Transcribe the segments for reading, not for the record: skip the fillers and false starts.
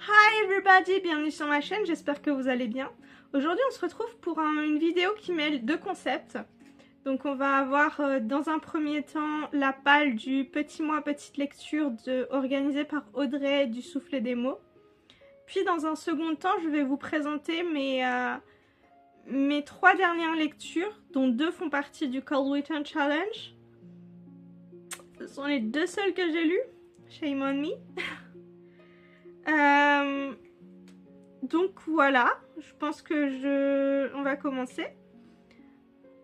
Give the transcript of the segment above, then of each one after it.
Hi everybody, bienvenue sur ma chaîne, j'espère que vous allez bien. Aujourd'hui on se retrouve pour une vidéo qui mêle deux concepts. Donc on va avoir dans un premier temps la palle du petit mois petite lecture organisée par Audrey du Soufflet des mots. Puis dans un second temps je vais vous présenter mes 3 dernières lectures, dont 2 font partie du Cold Winter Challenge. Ce sont les 2 seules que j'ai lues, shame on me. Donc voilà, je pense que on va commencer.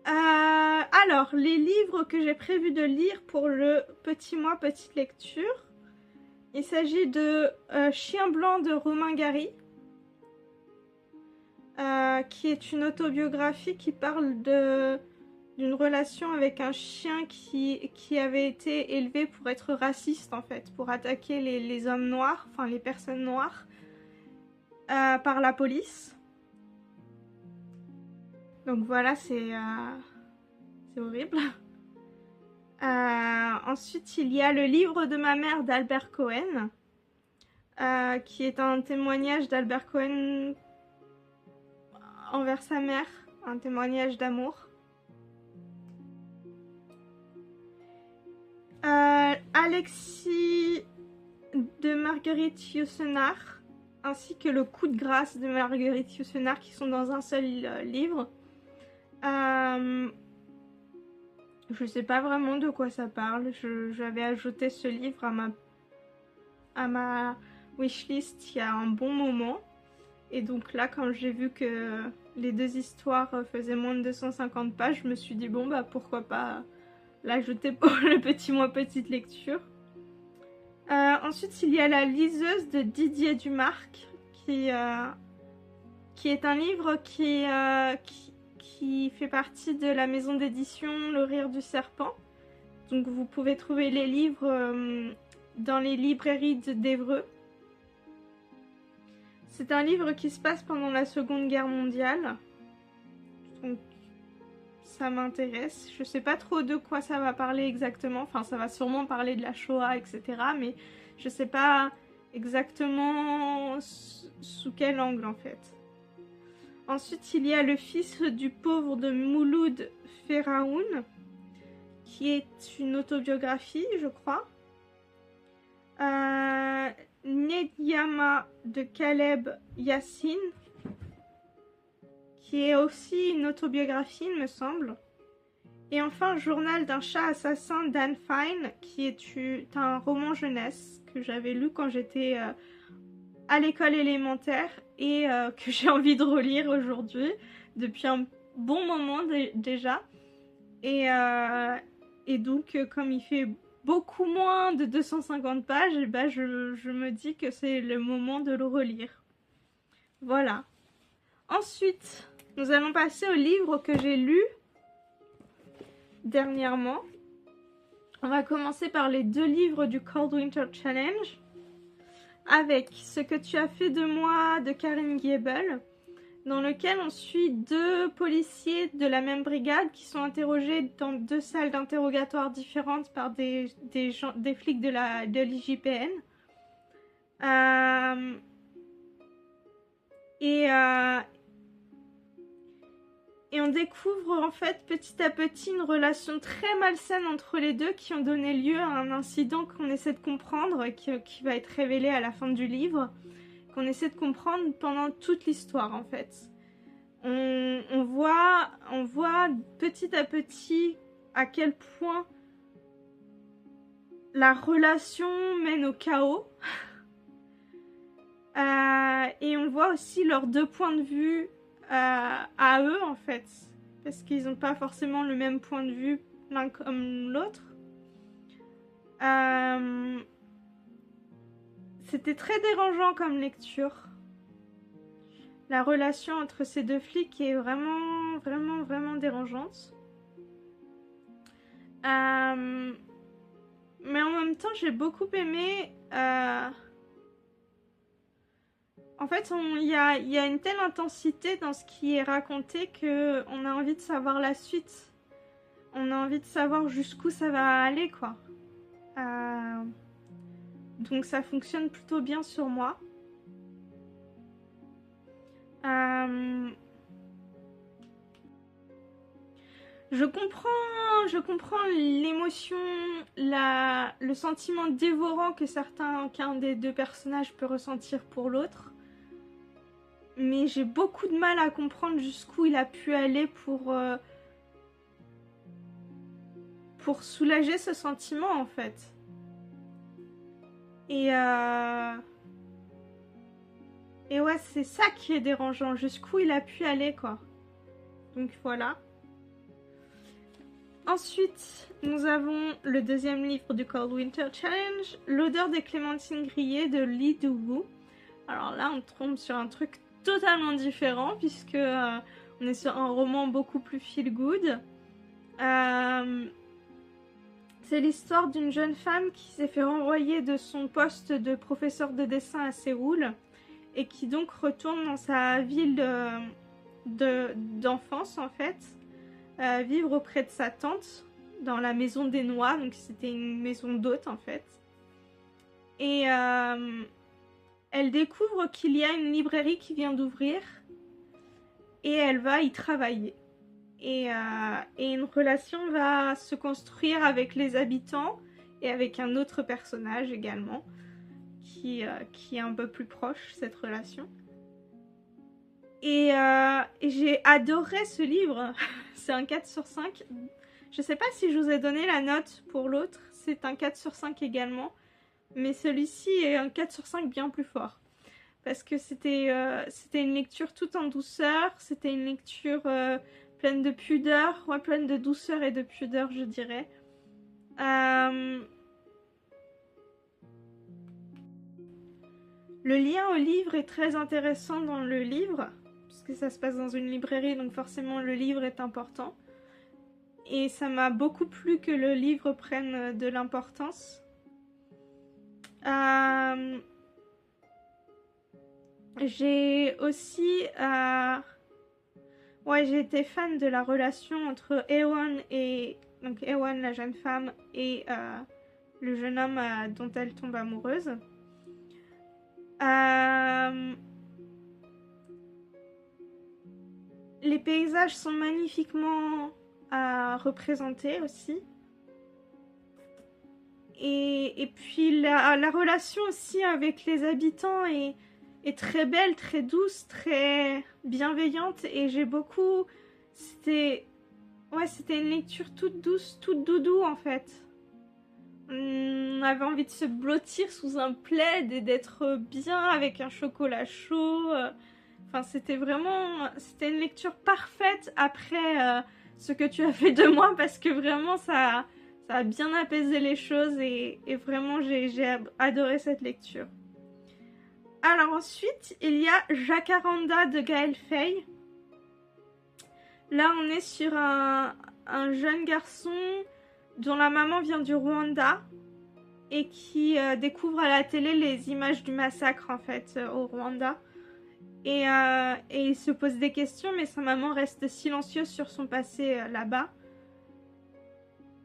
Alors, les livres que j'ai prévu de lire pour le petit mois petite lecture, il s'agit de Chien blanc de Romain Gary, qui est une autobiographie qui parle d'une relation avec un chien qui avait été élevé pour être raciste en fait, pour attaquer les hommes noirs, enfin les personnes noires, par la police. Donc voilà, c'est horrible. Ensuite, il y a le livre de ma mère d'Albert Cohen, qui est un témoignage d'Albert Cohen envers sa mère, un témoignage d'amour. Alexis de Marguerite Yourcenar, ainsi que le coup de grâce de Marguerite Yourcenar, qui sont dans un seul livre. Je sais pas vraiment de quoi ça parle. J'avais ajouté ce livre à ma wishlist il y a un bon moment. Et donc là, quand j'ai vu que les 2 histoires faisaient moins de 250 pages, je me suis dit bon bah pourquoi pas l'ajouter pour le petit mois petite lecture. Ensuite, il y a La liseuse de Didier Dumarc, qui est un livre qui fait partie de la maison d'édition Le Rire du Serpent. Donc vous pouvez trouver les livres dans les librairies d'Évreux. C'est un livre qui se passe pendant la Seconde Guerre mondiale. Donc ça m'intéresse. Je sais pas trop de quoi ça va parler exactement. Enfin, ça va sûrement parler de la Shoah, etc. Mais je sais pas exactement sous quel angle en fait. Ensuite, il y a Le fils du pauvre de Mouloud Feraoun, qui est une autobiographie, je crois. Nedyama de Caleb Yassine, qui est aussi une autobiographie, il me semble. Et enfin, Journal d'un chat assassin d'Anne Fine, qui est un roman jeunesse que j'avais lu quand j'étais à l'école élémentaire et que j'ai envie de relire aujourd'hui, depuis un bon moment déjà. Et donc, comme il fait beaucoup moins de 250 pages, et ben je me dis que c'est le moment de le relire. Voilà. Ensuite, nous allons passer au livre que j'ai lu dernièrement. On va commencer par les 2 livres du Cold Winter Challenge, avec Ce que tu as fait de moi de Karine Giebel, dans lequel on suit 2 policiers de la même brigade qui sont interrogés dans 2 salles d'interrogatoire différentes par des flics de l'IJPN. Et on découvre en fait petit à petit une relation très malsaine entre les 2 qui ont donné lieu à un incident qu'on essaie de comprendre, qui va être révélé à la fin du livre, qu'on essaie de comprendre pendant toute l'histoire en fait. On voit petit à petit à quel point la relation mène au chaos. Et on voit aussi leurs 2 points de vue à eux en fait, parce qu'ils n'ont pas forcément le même point de vue l'un comme l'autre. C'était très dérangeant comme lecture. La relation entre ces 2 flics est vraiment, vraiment, vraiment dérangeante. Mais en même temps, j'ai beaucoup aimé... En fait, il y a une telle intensité dans ce qui est raconté qu'on a envie de savoir la suite. On a envie de savoir jusqu'où ça va aller, quoi. Donc ça fonctionne plutôt bien sur moi. Euh, je comprends l'émotion, le sentiment dévorant qu'un des deux personnages peut ressentir pour l'autre. Mais j'ai beaucoup de mal à comprendre jusqu'où il a pu aller pour soulager ce sentiment en fait. Et ouais, c'est ça qui est dérangeant, jusqu'où il a pu aller quoi. Donc voilà. Ensuite, nous avons le deuxième livre du Cold Winter Challenge, L'odeur des clémentines grillées de Lee Do-woo. Alors là, on tombe sur un truc totalement différent puisque on est sur un roman beaucoup plus feel good. C'est l'histoire d'une jeune femme qui s'est fait renvoyer de son poste de professeur de dessin à Séoul et qui donc retourne dans sa ville d'enfance en fait, vivre auprès de sa tante dans la maison des Noix, donc c'était une maison d'hôte en fait. Et elle découvre qu'il y a une librairie qui vient d'ouvrir et elle va y travailler. Et une relation va se construire avec les habitants et avec un autre personnage également qui est un peu plus proche, cette relation. Et j'ai adoré ce livre. C'est un 4 sur 5. Je sais pas si je vous ai donné la note pour l'autre. C'est un 4 sur 5 également. Mais celui-ci est un 4 sur 5 bien plus fort. Parce que c'était une lecture tout en douceur. C'était une lecture pleine de pudeur. Ouais, pleine de douceur et de pudeur, je dirais. Le lien au livre est très intéressant dans le livre. Puisque ça se passe dans une librairie, donc forcément le livre est important. Et ça m'a beaucoup plu que le livre prenne de l'importance. J'ai aussi... ouais, j'ai été fan de la relation entre Ewan la jeune femme, et le jeune homme dont elle tombe amoureuse. Les paysages sont magnifiquement représentés aussi. Et puis la relation aussi avec les habitants est très belle, très douce, très bienveillante. Et j'ai beaucoup... C'était une lecture toute douce, toute doudou en fait. On avait envie de se blottir sous un plaid et d'être bien avec un chocolat chaud. Enfin, c'était une lecture parfaite après ce que tu as fait de moi, parce que vraiment ça a bien apaisé les choses et vraiment j'ai adoré cette lecture. Alors ensuite, il y a Jacaranda de Gaël Faye. Là, on est sur un jeune garçon dont la maman vient du Rwanda et qui découvre à la télé les images du massacre en fait au Rwanda. Et il se pose des questions, mais sa maman reste silencieuse sur son passé là-bas.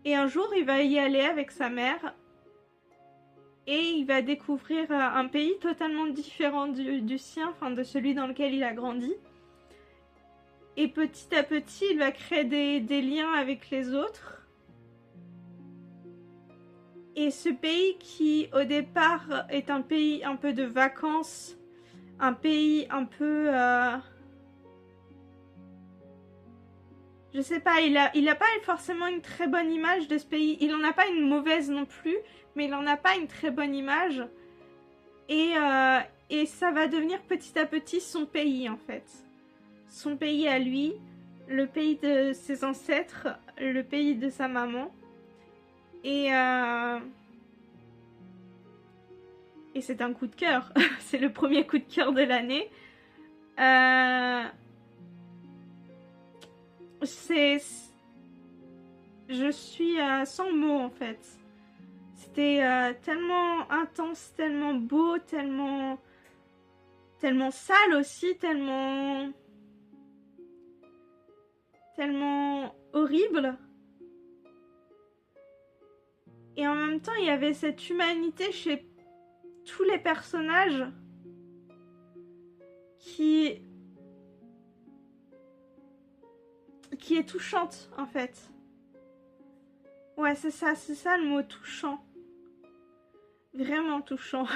Et un jour, il va y aller avec sa mère et il va découvrir un pays totalement différent du sien, enfin de celui dans lequel il a grandi. Et petit à petit, il va créer des liens avec les autres. Et ce pays qui, au départ, est un pays un peu de vacances, un pays un peu... je sais pas, il a pas forcément une très bonne image de ce pays. Il en a pas une mauvaise non plus, mais il en a pas une très bonne image. Et ça va devenir petit à petit son pays en fait. Son pays à lui, le pays de ses ancêtres, le pays de sa maman. Et c'est un coup de cœur. C'est le premier coup de cœur de l'année. Je suis sans mots en fait. C'était tellement intense, tellement beau, tellement sale aussi, tellement horrible. Et en même temps, il y avait cette humanité chez tous les personnages qui qui est touchante en fait. Ouais, c'est ça le mot touchant. Vraiment touchant.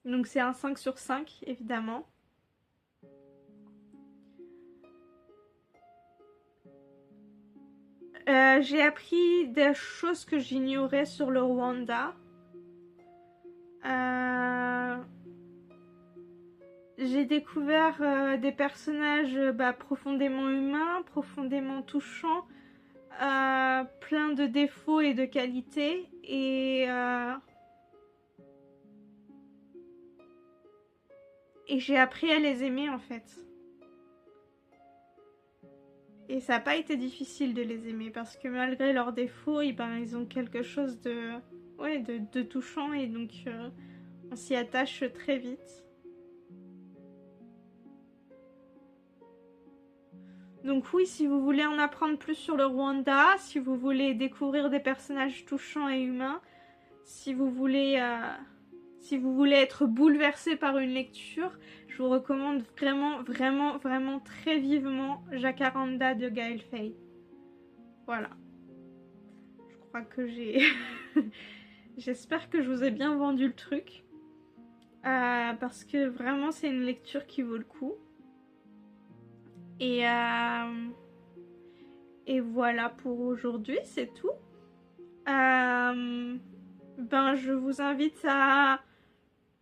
Donc c'est un 5 sur 5 évidemment. J'ai appris des choses que j'ignorais sur le Rwanda. J'ai découvert des personnages profondément humains, profondément touchants, plein de défauts et de qualités. Et j'ai appris à les aimer en fait. Et ça n'a pas été difficile de les aimer parce que malgré leurs défauts, ils ont quelque chose de touchant et donc on s'y attache très vite. Donc oui, si vous voulez en apprendre plus sur le Rwanda, si vous voulez découvrir des personnages touchants et humains, si vous voulez être bouleversé par une lecture, je vous recommande vraiment très vivement Jacaranda de Gaël Faye. Voilà. Je crois que j'espère que je vous ai bien vendu le truc. Parce que vraiment c'est une lecture qui vaut le coup. Et voilà pour aujourd'hui, c'est tout. Je vous invite à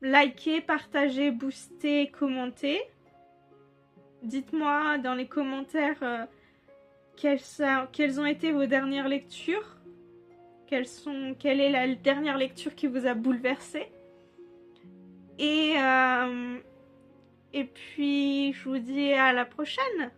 liker, partager, booster, commenter. Dites-moi dans les commentaires quelles ont été vos dernières lectures. Quelle est la dernière lecture qui vous a bouleversé. Et puis je vous dis à la prochaine.